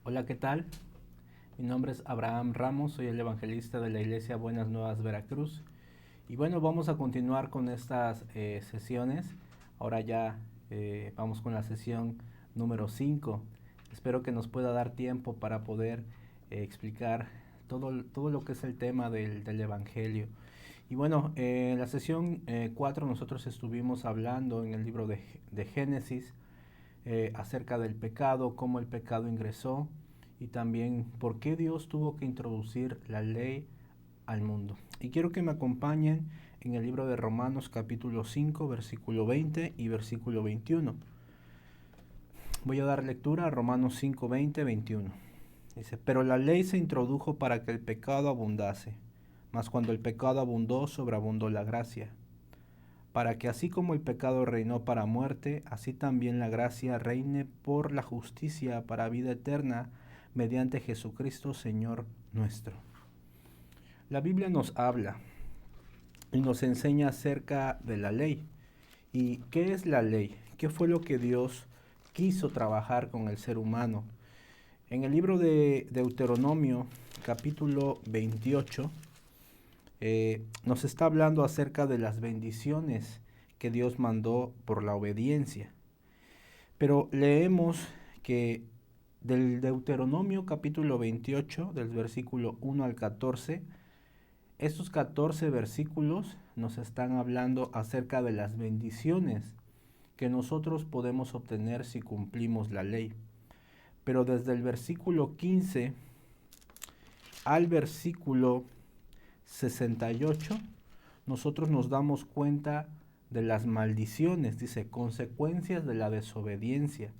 Hola, ¿qué tal? Mi nombre es Abraham Ramos, soy el evangelista de la Iglesia Buenas Nuevas Veracruz. Y bueno, vamos a continuar con estas sesiones. Ahora ya vamos con la sesión número 5. Espero que nos pueda dar tiempo para poder explicar todo lo que es el tema del Evangelio. Y bueno, en la sesión 4 nosotros estuvimos hablando en el libro de Génesis acerca del pecado, cómo el pecado ingresó y también por qué Dios tuvo que introducir la ley al mundo. Y quiero que me acompañen en el libro de Romanos capítulo 5, versículo 20 y versículo 21. Voy a dar lectura a Romanos 5, 20, 21. Dice, pero la ley se introdujo para que el pecado abundase, mas cuando el pecado abundó, sobreabundó la gracia, para que así como el pecado reinó para muerte, así también la gracia reine por la justicia para vida eterna mediante Jesucristo Señor nuestro. La Biblia nos habla y nos enseña acerca de la ley. ¿Y qué es la ley? ¿Qué fue lo que Dios quiso trabajar con el ser humano? En el libro de Deuteronomio, capítulo 28, nos está hablando acerca de las bendiciones que Dios mandó por la obediencia. Pero leemos que del Deuteronomio capítulo 28, del versículo 1 al 14, estos 14 versículos nos están hablando acerca de las bendiciones que nosotros podemos obtener si cumplimos la ley. Pero desde el versículo 15 al versículo 68, nosotros nos damos cuenta de las maldiciones, dice, consecuencias de la desobediencia.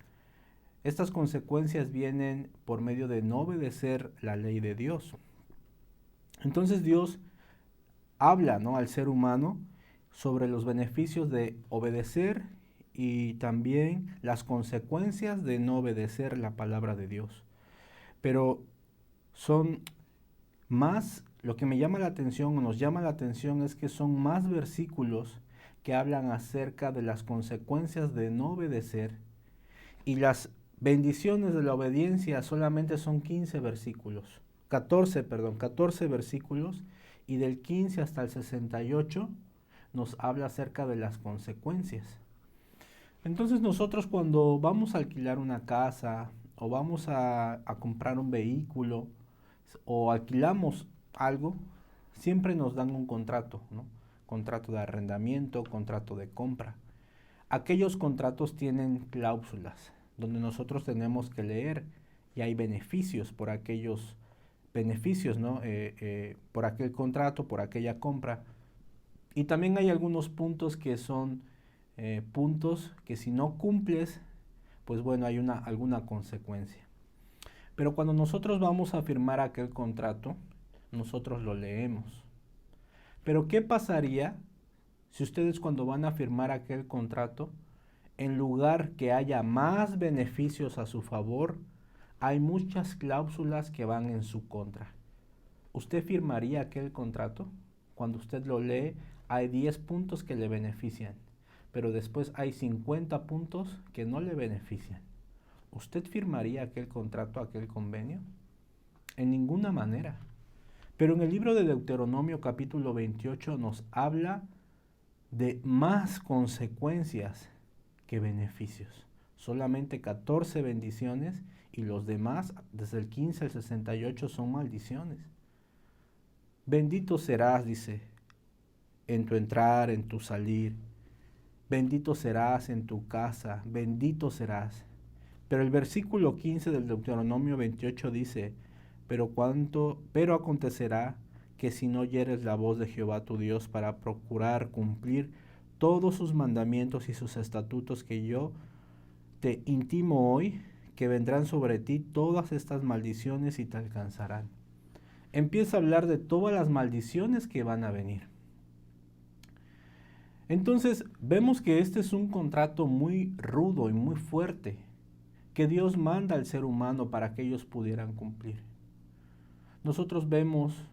Estas consecuencias vienen por medio de no obedecer la ley de Dios. Entonces Dios habla, ¿no?, al ser humano sobre los beneficios de obedecer y también las consecuencias de no obedecer la palabra de Dios. Pero son más, lo que me llama la atención o nos llama la atención es que son más versículos que hablan acerca de las consecuencias de no obedecer, y las bendiciones de la obediencia solamente son 15 versículos, 14 versículos, y del 15 hasta el 68 nos habla acerca de las consecuencias. Entonces nosotros cuando vamos a alquilar una casa o vamos a comprar un vehículo o alquilamos algo, siempre nos dan un contrato, ¿no? Contrato de arrendamiento, contrato de compra. Aquellos contratos tienen cláusulas donde nosotros tenemos que leer y hay beneficios por aquellos beneficios, ¿no? Por aquel contrato, por aquella compra. Y también hay algunos puntos que son puntos que si no cumples, pues bueno, hay alguna consecuencia. Pero cuando nosotros vamos a firmar aquel contrato, nosotros lo leemos. Pero ¿qué pasaría si ustedes cuando van a firmar aquel contrato, en lugar que haya más beneficios a su favor, hay muchas cláusulas que van en su contra? ¿Usted firmaría aquel contrato? Cuando usted lo lee, hay 10 puntos que le benefician, pero después hay 50 puntos que no le benefician. ¿Usted firmaría aquel contrato, aquel convenio? En ninguna manera. Pero en el libro de Deuteronomio capítulo 28 nos habla de más consecuencias que beneficios. Solamente 14 bendiciones y los demás, desde el 15 al 68, son maldiciones. Bendito serás, dice, en tu entrar, en tu salir. Bendito serás en tu casa, bendito serás. Pero el versículo 15 del Deuteronomio 28 dice, pero acontecerá que si no oyeres la voz de Jehová tu Dios para procurar cumplir todos sus mandamientos y sus estatutos que yo te intimo hoy, que vendrán sobre ti todas estas maldiciones y te alcanzarán. Empieza a hablar de todas las maldiciones que van a venir. Entonces vemos que este es un contrato muy rudo y muy fuerte que Dios manda al ser humano para que ellos pudieran cumplir. Nosotros vemos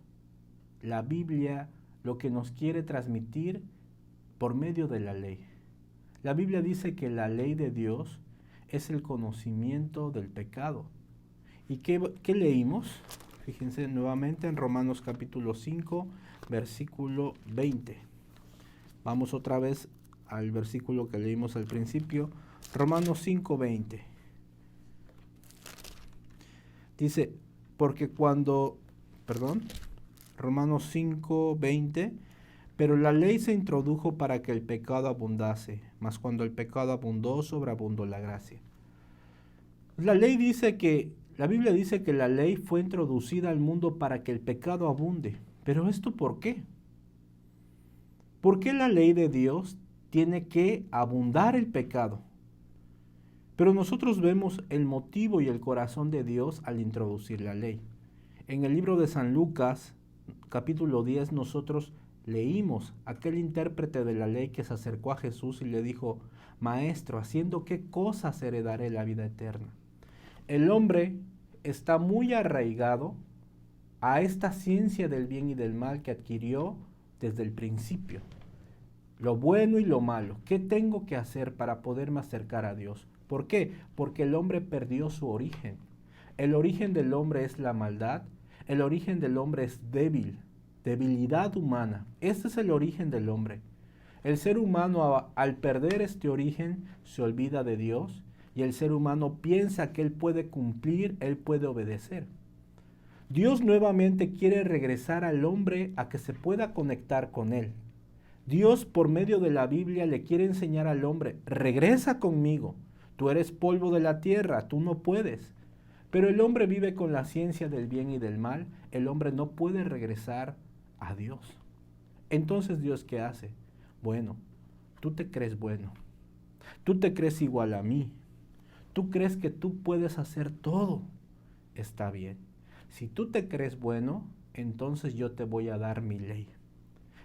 la Biblia, lo que nos quiere transmitir por medio de la ley. La Biblia dice que la ley de Dios es el conocimiento del pecado. ¿Y qué leímos? Fíjense nuevamente en Romanos capítulo 5, versículo 20. Vamos otra vez al versículo que leímos al principio. Romanos 5, 20. Dice, Romanos 5, 20. Pero la ley se introdujo para que el pecado abundase, mas cuando el pecado abundó, sobreabundó la gracia. La Biblia dice que la ley fue introducida al mundo para que el pecado abunde. ¿Pero esto por qué? ¿Por qué la ley de Dios tiene que abundar el pecado? Pero nosotros vemos el motivo y el corazón de Dios al introducir la ley. En el libro de San Lucas, capítulo 10, nosotros leímos aquel intérprete de la ley que se acercó a Jesús y le dijo, Maestro, ¿haciendo qué cosas heredaré la vida eterna? El hombre está muy arraigado a esta ciencia del bien y del mal que adquirió desde el principio. Lo bueno y lo malo. ¿Qué tengo que hacer para poderme acercar a Dios? ¿Por qué? Porque el hombre perdió su origen. El origen del hombre es la maldad. El origen del hombre es debilidad humana. Ese es el origen del hombre. El ser humano, al perder este origen, se olvida de Dios y el ser humano piensa que él puede cumplir, él puede obedecer. Dios nuevamente quiere regresar al hombre a que se pueda conectar con él. Dios, por medio de la Biblia, le quiere enseñar al hombre, regresa conmigo, tú eres polvo de la tierra, tú no puedes. Pero el hombre vive con la ciencia del bien y del mal, el hombre no puede regresar a Dios. Entonces, ¿Dios qué hace? Bueno, tú te crees bueno, tú te crees igual a mí, tú crees que tú puedes hacer todo, está bien. Si tú te crees bueno, entonces yo te voy a dar mi ley.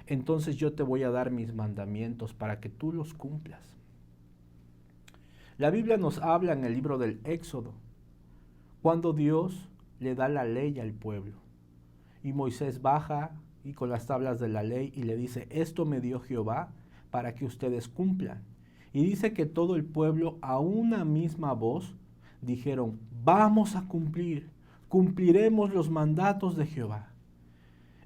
Entonces yo te voy a dar mis mandamientos para que tú los cumplas. La Biblia nos habla en el libro del Éxodo, cuando Dios le da la ley al pueblo. Y Moisés baja y con las tablas de la ley y le dice, esto me dio Jehová para que ustedes cumplan. Y dice que todo el pueblo a una misma voz dijeron, vamos a cumplir, cumpliremos los mandatos de Jehová.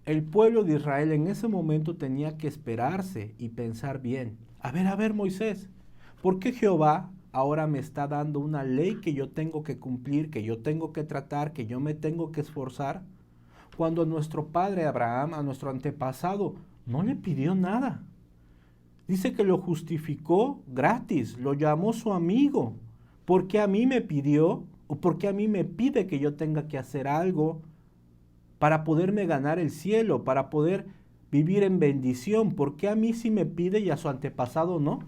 El pueblo de Israel en ese momento tenía que esperarse y pensar bien. A ver, Moisés, ¿por qué Jehová ahora me está dando una ley que yo tengo que cumplir, que yo tengo que tratar, que yo me tengo que esforzar? Cuando a nuestro padre Abraham, a nuestro antepasado, no le pidió nada. Dice que lo justificó gratis, lo llamó su amigo. ¿Por qué a mí me pidió o por qué a mí me pide que yo tenga que hacer algo para poderme ganar el cielo, para poder vivir en bendición? ¿Por qué a mí sí me pide y a su antepasado no?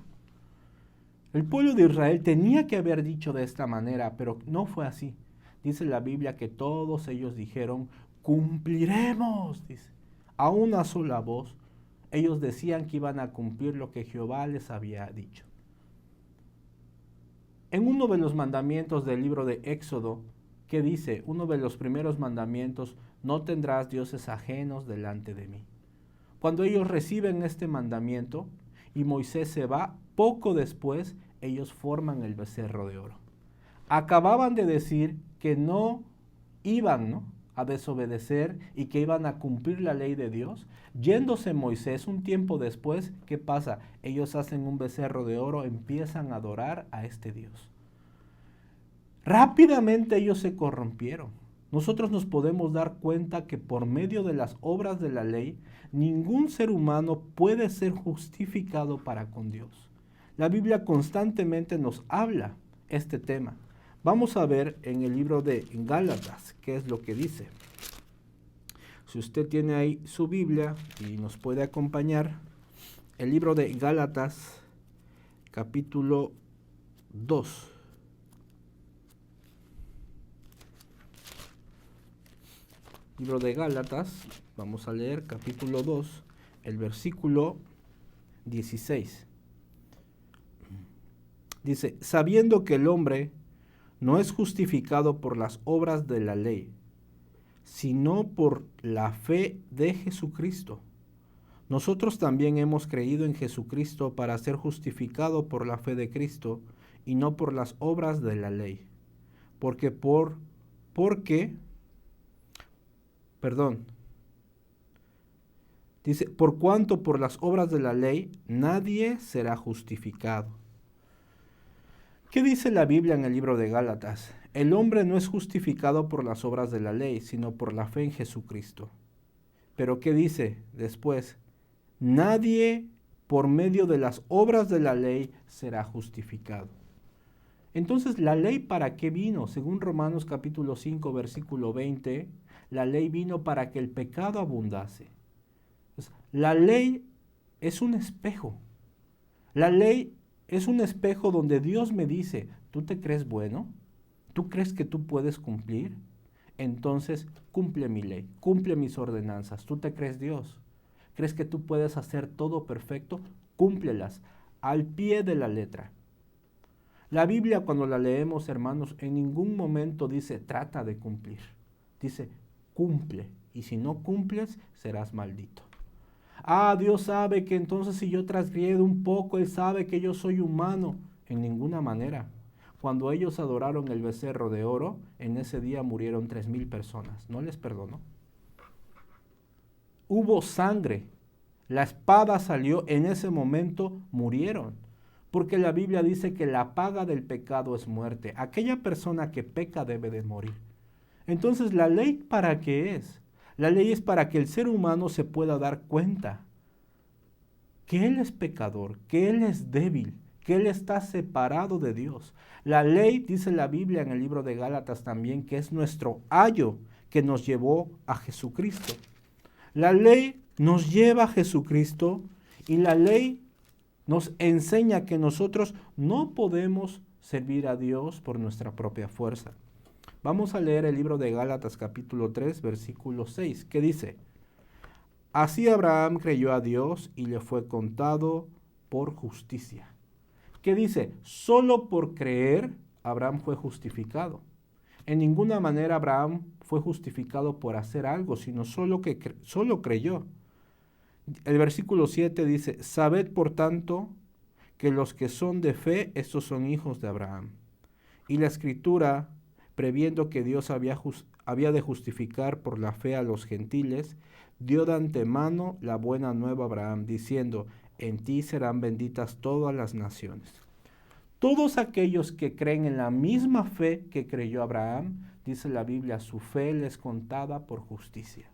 El pueblo de Israel tenía que haber dicho de esta manera, pero no fue así. Dice la Biblia que todos ellos dijeron, cumpliremos, dice, a una sola voz. Ellos decían que iban a cumplir lo que Jehová les había dicho. En uno de los mandamientos del libro de Éxodo, ¿qué dice? Uno de los primeros mandamientos, no tendrás dioses ajenos delante de mí. Cuando ellos reciben este mandamiento y Moisés se va, poco después ellos forman el becerro de oro. Acababan de decir que no iban a desobedecer y que iban a cumplir la ley de Dios. Yéndose Moisés un tiempo después, ¿qué pasa? Ellos hacen un becerro de oro, empiezan a adorar a este Dios. Rápidamente ellos se corrompieron. Nosotros nos podemos dar cuenta que por medio de las obras de la ley, ningún ser humano puede ser justificado para con Dios. La Biblia constantemente nos habla este tema. Vamos a ver en el libro de Gálatas qué es lo que dice. Si usted tiene ahí su Biblia y nos puede acompañar, el libro de Gálatas, capítulo 2. Libro de Gálatas, vamos a leer capítulo 2, el versículo 16. Dice, sabiendo que el hombre no es justificado por las obras de la ley, sino por la fe de Jesucristo. Nosotros también hemos creído en Jesucristo para ser justificado por la fe de Cristo y no por las obras de la ley. Porque por Dice, por cuanto por las obras de la ley nadie será justificado. ¿Qué dice la Biblia en el libro de Gálatas? El hombre no es justificado por las obras de la ley, sino por la fe en Jesucristo. Pero ¿qué dice después? Nadie por medio de las obras de la ley será justificado. Entonces, ¿la ley para qué vino? Según Romanos capítulo 5, versículo 20, la ley vino para que el pecado abundase. Entonces, la ley es un espejo. La ley es un espejo donde Dios me dice, ¿tú te crees bueno? ¿Tú crees que tú puedes cumplir? Entonces, cumple mi ley, cumple mis ordenanzas. ¿Tú te crees Dios? ¿Crees que tú puedes hacer todo perfecto? Cúmplelas al pie de la letra. La Biblia, cuando la leemos, hermanos, en ningún momento dice trata de cumplir. Dice cumple, y si no cumples, serás maldito. Dios sabe que entonces si yo transgredo un poco, Él sabe que yo soy humano. En ninguna manera. Cuando ellos adoraron el becerro de oro, en ese día murieron 3,000 personas. ¿No les perdonó? Hubo sangre. La espada salió, en ese momento murieron. Porque la Biblia dice que la paga del pecado es muerte. Aquella persona que peca debe de morir. Entonces, ¿la ley para qué es? La ley es para que el ser humano se pueda dar cuenta que él es pecador, que él es débil, que él está separado de Dios. La ley, dice la Biblia en el libro de Gálatas también, que es nuestro ayo que nos llevó a Jesucristo. La ley nos lleva a Jesucristo y la ley nos enseña que nosotros no podemos servir a Dios por nuestra propia fuerza. Vamos a leer el libro de Gálatas capítulo 3, versículo 6, que dice, así Abraham creyó a Dios y le fue contado por justicia. ¿Qué dice? Solo por creer Abraham fue justificado. En ninguna manera Abraham fue justificado por hacer algo, sino solo creyó. El versículo 7 dice, sabed por tanto que los que son de fe, estos son hijos de Abraham. Y la Escritura, previendo que Dios había de justificar por la fe a los gentiles, dio de antemano la buena nueva a Abraham, diciendo, en ti serán benditas todas las naciones. Todos aquellos que creen en la misma fe que creyó Abraham, dice la Biblia, su fe les contada por justicia.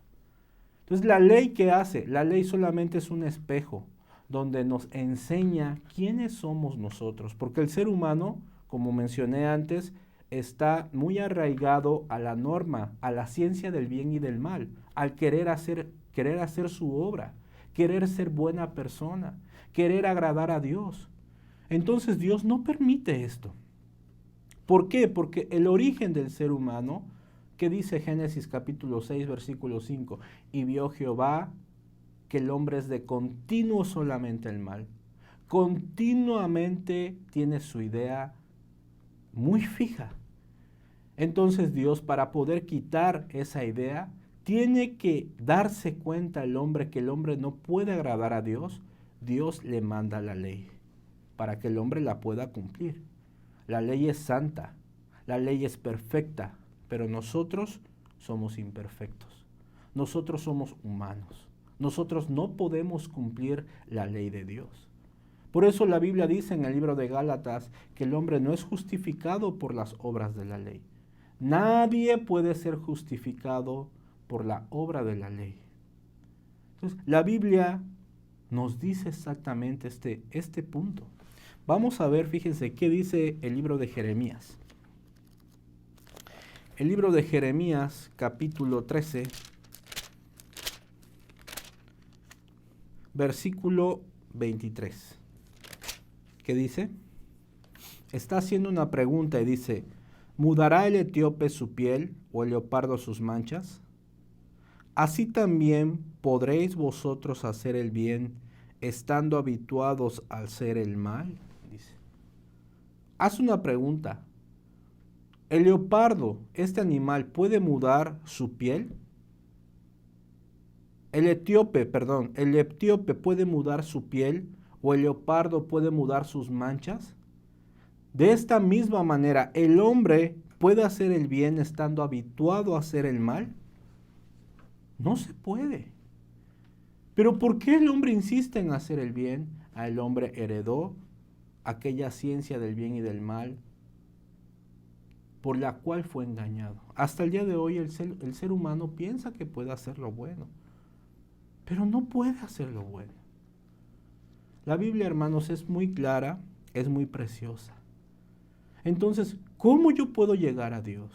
Entonces, ¿la ley qué hace? La ley solamente es un espejo donde nos enseña quiénes somos nosotros, porque el ser humano, como mencioné antes, está muy arraigado a la norma, a la ciencia del bien y del mal, al querer hacer su obra, querer ser buena persona, querer agradar a Dios. Entonces Dios no permite esto. ¿Por qué? Porque el origen del ser humano, que dice Génesis capítulo 6, versículo 5, y vio Jehová que el hombre es de continuo solamente el mal. Continuamente tiene su idea muy fija. Entonces Dios, para poder quitar esa idea, tiene que darse cuenta el hombre que el hombre no puede agradar a Dios. Dios le manda la ley para que el hombre la pueda cumplir. La ley es santa, la ley es perfecta, pero nosotros somos imperfectos. Nosotros somos humanos. Nosotros no podemos cumplir la ley de Dios. Por eso la Biblia dice en el libro de Gálatas que el hombre no es justificado por las obras de la ley. Nadie puede ser justificado por la obra de la ley. Entonces, la Biblia nos dice exactamente este punto. Vamos a ver, fíjense, qué dice el libro de Jeremías. El libro de Jeremías, capítulo 13, versículo 23. ¿Qué dice? Está haciendo una pregunta y dice, ¿mudará el etíope su piel o el leopardo sus manchas? Así también podréis vosotros hacer el bien, estando habituados al hacer el mal. Dice. Haz una pregunta. ¿El leopardo, este animal, puede mudar su piel? ¿El etíope puede mudar su piel o el leopardo puede mudar sus manchas? De esta misma manera, el hombre puede hacer el bien estando habituado a hacer el mal? No se puede. Pero ¿por qué el hombre insiste en hacer el bien? El hombre heredó aquella ciencia del bien y del mal por la cual fue engañado. Hasta el día de hoy el ser humano piensa que puede hacer lo bueno, pero no puede hacer lo bueno. La Biblia, hermanos, es muy clara, es muy preciosa. Entonces, ¿cómo yo puedo llegar a Dios?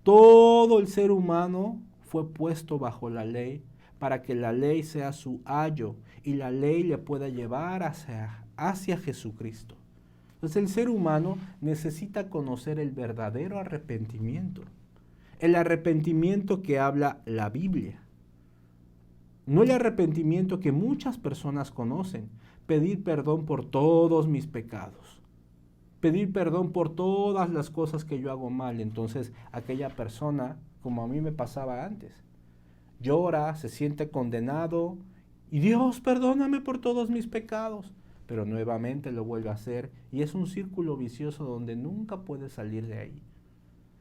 Todo el ser humano fue puesto bajo la ley para que la ley sea su ayo y la ley le pueda llevar hacia Jesucristo. Entonces el ser humano necesita conocer el verdadero arrepentimiento. El arrepentimiento que habla la Biblia. No el arrepentimiento que muchas personas conocen. Pedir perdón por todos mis pecados. Pedir perdón por todas las cosas que yo hago mal. Entonces aquella persona, como a mí me pasaba antes, llora, se siente condenado y Dios, perdóname por todos mis pecados. Pero nuevamente lo vuelve a hacer y es un círculo vicioso donde nunca puede salir de ahí.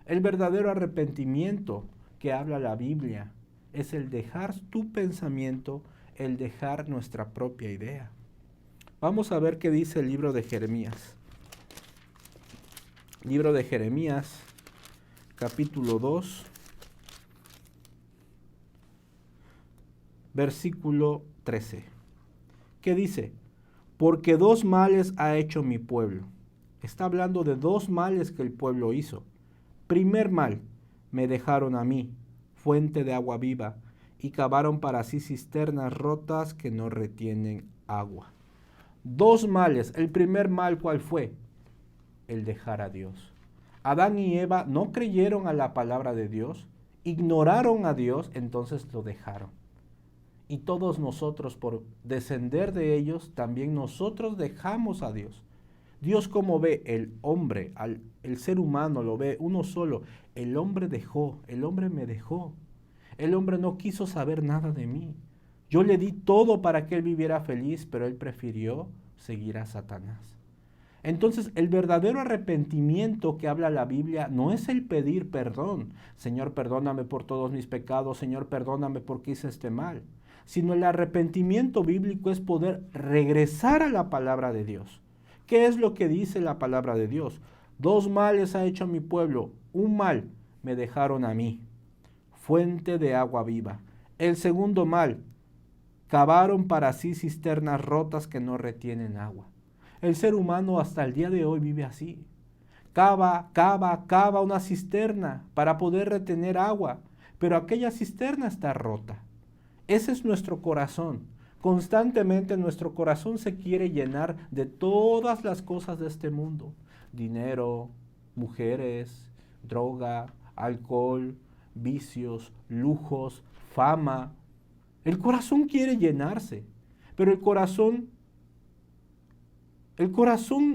El verdadero arrepentimiento que habla la Biblia es el dejar tu pensamiento, el dejar nuestra propia idea. Vamos a ver qué dice el libro de Jeremías. Libro de Jeremías, capítulo 2, versículo 13. ¿Qué dice? Porque dos males ha hecho mi pueblo. Está hablando de dos males que el pueblo hizo. Primer mal, me dejaron a mí, fuente de agua viva, y cavaron para sí cisternas rotas que no retienen agua. Dos males. El primer mal, ¿cuál fue? El dejar a Dios. Adán y Eva no creyeron a la palabra de Dios, ignoraron a Dios, entonces lo dejaron. Y todos nosotros, por descender de ellos, también nosotros dejamos a Dios. Dios, como ve el hombre, el ser humano lo ve uno solo. El hombre dejó, el hombre me dejó. El hombre no quiso saber nada de mí. Yo le di todo para que él viviera feliz, pero él prefirió seguir a Satanás. Entonces, el verdadero arrepentimiento que habla la Biblia no es el pedir perdón. Señor, perdóname por todos mis pecados. Señor, perdóname porque hice este mal. Sino el arrepentimiento bíblico es poder regresar a la palabra de Dios. ¿Qué es lo que dice la palabra de Dios? Dos males ha hecho mi pueblo. Un mal me dejaron a mí, fuente de agua viva. El segundo mal, cavaron para sí cisternas rotas que no retienen agua. El ser humano hasta el día de hoy vive así. Cava una cisterna para poder retener agua, pero aquella cisterna está rota. Ese es nuestro corazón. Constantemente nuestro corazón se quiere llenar de todas las cosas de este mundo. Dinero, mujeres, droga, alcohol, vicios, lujos, fama. El corazón quiere llenarse, pero el corazón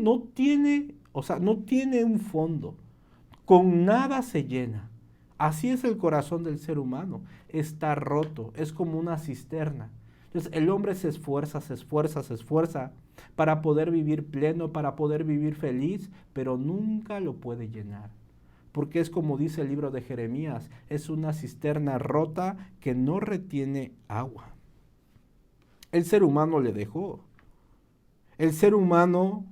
no tiene, no tiene un fondo. Con nada se llena. Así es el corazón del ser humano. Está roto, es como una cisterna. Entonces el hombre se esfuerza para poder vivir pleno, para poder vivir feliz, pero nunca lo puede llenar. Porque es como dice el libro de Jeremías, es una cisterna rota que no retiene agua. El ser humano le dejó. El ser humano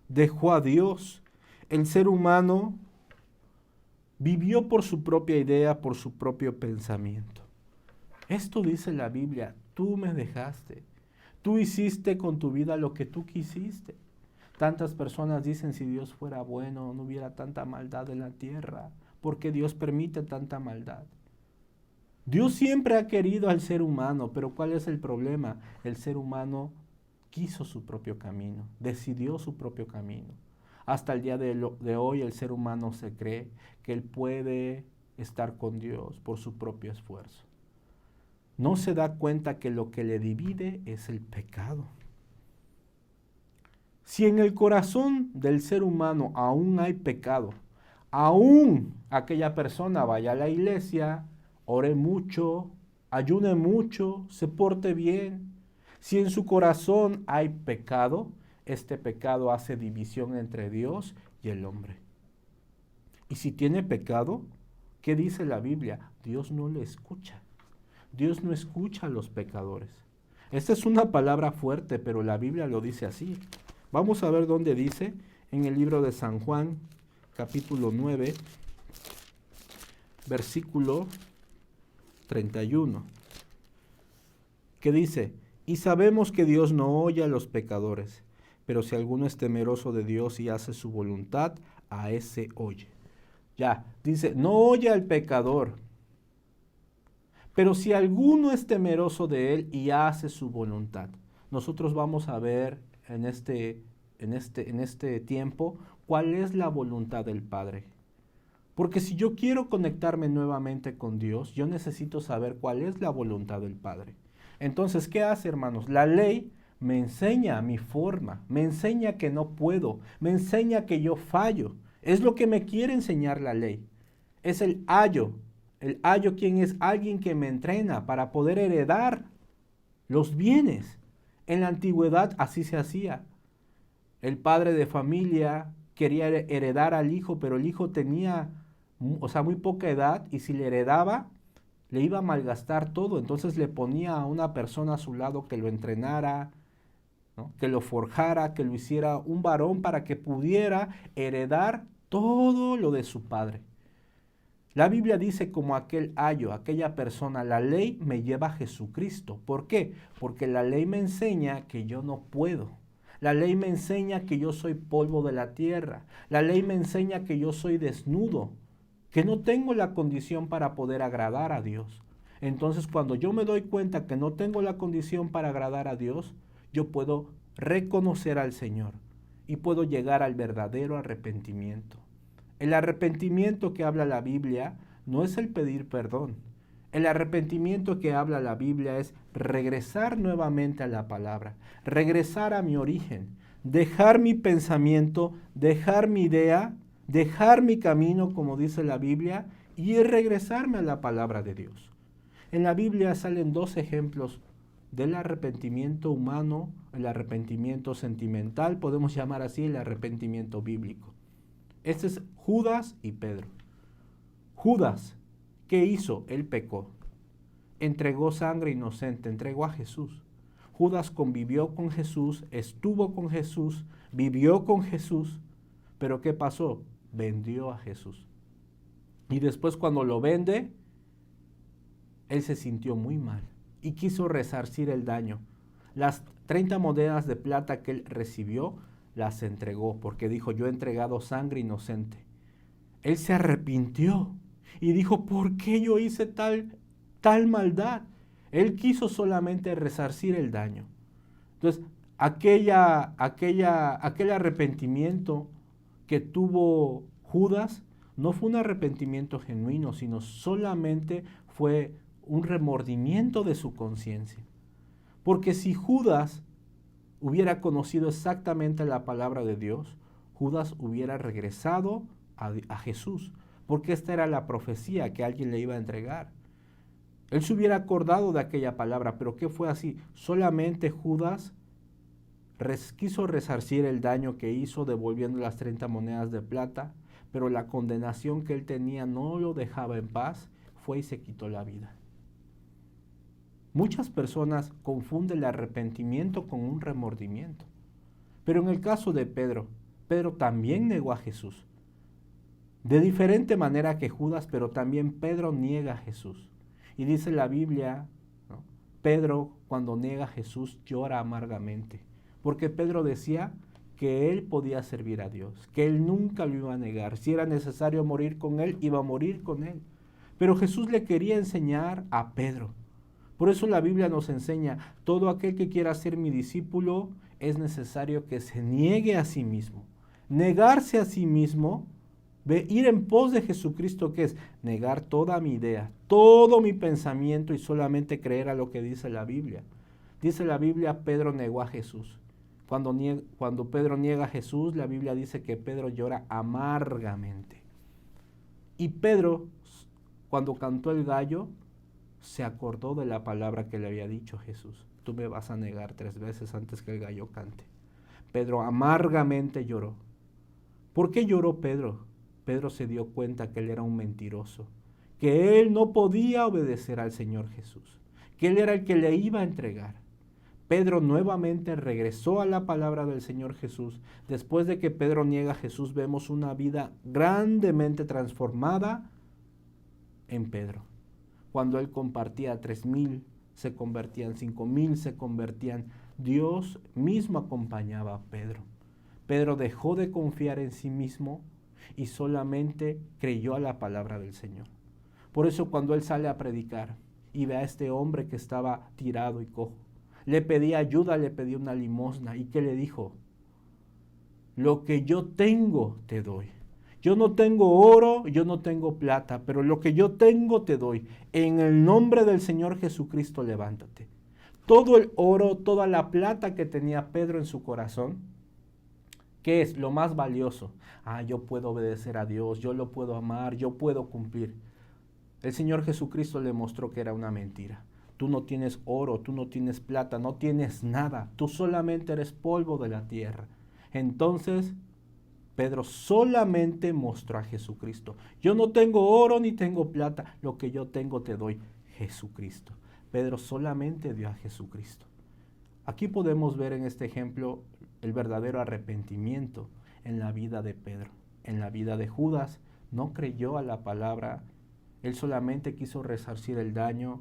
dejó a Dios. El ser humano vivió por su propia idea, por su propio pensamiento. Esto dice la Biblia, tú me dejaste. Tú hiciste con tu vida lo que tú quisiste. Tantas personas dicen, si Dios fuera bueno, no hubiera tanta maldad en la tierra. ¿Por qué Dios permite tanta maldad? Dios siempre ha querido al ser humano, pero ¿cuál es el problema? El ser humano quiso su propio camino, decidió su propio camino. Hasta el día de hoy el ser humano se cree que él puede estar con Dios por su propio esfuerzo. No se da cuenta que lo que le divide es el pecado. Si en el corazón del ser humano aún hay pecado, aún aquella persona vaya a la iglesia, ore mucho, ayune mucho, se porte bien. Si en su corazón hay pecado, este pecado hace división entre Dios y el hombre. Y si tiene pecado, ¿qué dice la Biblia? Dios no le escucha. Dios no escucha a los pecadores. Esta es una palabra fuerte, pero la Biblia lo dice así. Vamos a ver dónde dice, en el libro de San Juan, capítulo 9, versículo 31, que dice: y sabemos que Dios no oye a los pecadores, pero si alguno es temeroso de Dios y hace su voluntad, a ese oye. Ya, dice, no oye al pecador, pero si alguno es temeroso de él y hace su voluntad. Nosotros vamos a ver en este tiempo cuál es la voluntad del Padre. Porque si yo quiero conectarme nuevamente con Dios, yo necesito saber cuál es la voluntad del Padre. Entonces, ¿qué hace, hermanos? La ley me enseña mi forma, me enseña que no puedo, me enseña que yo fallo. Es lo que me quiere enseñar la ley. Es el ayo. El ayo, ¿quién es? Alguien que me entrena para poder heredar los bienes. En la antigüedad así se hacía. El padre de familia quería heredar al hijo, pero el hijo tenía, muy poca edad, y si le heredaba, le iba a malgastar todo. Entonces le ponía a una persona a su lado que lo entrenara, ¿no? Que lo forjara, que lo hiciera un varón para que pudiera heredar todo lo de su padre. La Biblia dice como aquel ayo, aquella persona, la ley me lleva a Jesucristo. ¿Por qué? Porque la ley me enseña que yo no puedo. La ley me enseña que yo soy polvo de la tierra. La ley me enseña que yo soy desnudo, que no tengo la condición para poder agradar a Dios. Entonces, cuando yo me doy cuenta que no tengo la condición para agradar a Dios, yo puedo reconocer al Señor y puedo llegar al verdadero arrepentimiento. El arrepentimiento que habla la Biblia no es el pedir perdón. El arrepentimiento que habla la Biblia es regresar nuevamente a la palabra, regresar a mi origen, dejar mi pensamiento, dejar mi idea, dejar mi camino, como dice la Biblia, y regresarme a la palabra de Dios. En la Biblia salen dos ejemplos del arrepentimiento humano, el arrepentimiento sentimental, podemos llamar así el arrepentimiento bíblico. Este es Judas y Pedro. Judas, ¿qué hizo? Él pecó. Entregó sangre inocente, entregó a Jesús. Judas convivió con Jesús, estuvo con Jesús, vivió con Jesús, pero ¿qué pasó? Vendió a Jesús. Y después cuando lo vende, él se sintió muy mal y quiso resarcir el daño. Las 30 monedas de plata que él recibió, las entregó, porque dijo, yo he entregado sangre inocente. Él se arrepintió y dijo, ¿por qué yo hice tal maldad? Él quiso solamente resarcir el daño. Entonces, aquel arrepentimiento que tuvo Judas no fue un arrepentimiento genuino, sino solamente fue un remordimiento de su conciencia. Porque si Judas hubiera conocido exactamente la palabra de Dios, Judas hubiera regresado a Jesús, porque esta era la profecía que alguien le iba a entregar. Él se hubiera acordado de aquella palabra, pero ¿qué fue así? Solamente Judas quiso resarcir el daño que hizo devolviendo las 30 monedas de plata, pero la condenación que él tenía no lo dejaba en paz, fue y se quitó la vida. Muchas personas confunden el arrepentimiento con un remordimiento. Pero en el caso de Pedro, Pedro también negó a Jesús. De diferente manera que Judas, pero también Pedro niega a Jesús. Y dice la Biblia, ¿no? Pedro cuando niega a Jesús llora amargamente. Porque Pedro decía que él podía servir a Dios, que él nunca lo iba a negar. Si era necesario morir con él, iba a morir con él. Pero Jesús le quería enseñar a Pedro. Por eso la Biblia nos enseña, todo aquel que quiera ser mi discípulo es necesario que se niegue a sí mismo. Negarse a sí mismo, ir en pos de Jesucristo, que es negar toda mi idea, todo mi pensamiento y solamente creer a lo que dice la Biblia. Dice la Biblia, Pedro negó a Jesús. Cuando Pedro niega a Jesús, la Biblia dice que Pedro llora amargamente. Y Pedro, cuando cantó el gallo, se acordó de la palabra que le había dicho Jesús. Tú me vas a negar 3 veces antes que el gallo cante. Pedro amargamente lloró. ¿Por qué lloró Pedro? Pedro se dio cuenta que él era un mentiroso, que él no podía obedecer al Señor Jesús, que él era el que le iba a entregar. Pedro nuevamente regresó a la palabra del Señor Jesús. Después de que Pedro niega a Jesús, vemos una vida grandemente transformada en Pedro. Cuando él compartía 3,000, se convertían 5,000, se convertían. Dios mismo acompañaba a Pedro. Pedro dejó de confiar en sí mismo y solamente creyó a la palabra del Señor. Por eso cuando él sale a predicar y ve a este hombre que estaba tirado y cojo, le pedía ayuda, le pedía una limosna. ¿Y qué le dijo? Lo que yo tengo te doy. Yo no tengo oro, yo no tengo plata, pero lo que yo tengo te doy. En el nombre del Señor Jesucristo, levántate. Todo el oro, toda la plata que tenía Pedro en su corazón, ¿qué es lo más valioso? Yo puedo obedecer a Dios, yo lo puedo amar, yo puedo cumplir. El Señor Jesucristo le mostró que era una mentira. Tú no tienes oro, tú no tienes plata, no tienes nada. Tú solamente eres polvo de la tierra. Entonces, Pedro solamente mostró a Jesucristo. Yo no tengo oro ni tengo plata, lo que yo tengo te doy, Jesucristo. Pedro solamente dio a Jesucristo. Aquí podemos ver en este ejemplo el verdadero arrepentimiento en la vida de Pedro. En la vida de Judas, no creyó a la palabra, él solamente quiso resarcir el daño,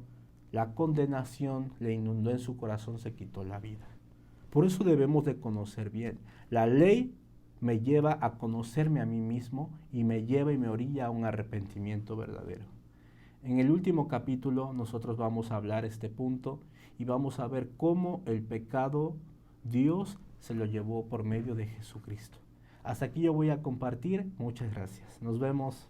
la condenación le inundó en su corazón, se quitó la vida. Por eso debemos de conocer bien. La ley me lleva a conocerme a mí mismo y me lleva y me orilla a un arrepentimiento verdadero. En el último capítulo nosotros vamos a hablar este punto y vamos a ver cómo el pecado Dios se lo llevó por medio de Jesucristo. Hasta aquí yo voy a compartir. Muchas gracias. Nos vemos.